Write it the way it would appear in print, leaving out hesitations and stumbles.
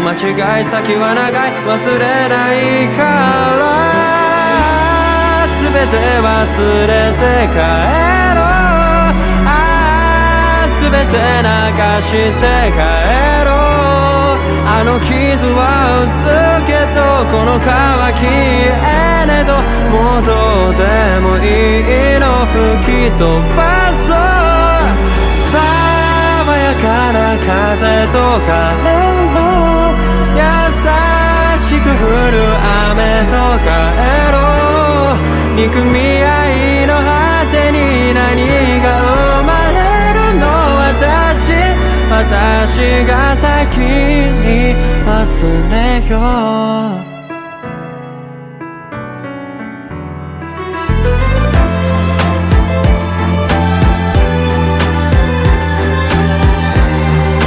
間違い先は長い忘れないから全て忘れて帰ろう全て流して帰ろうあの傷はうつけどこの皮消えねどもうどうでもいいの吹き飛ばそう爽やかな風と風の優しく降る雨と帰ろう憎み合いの果てに何が生まれるの私が先に忘れよう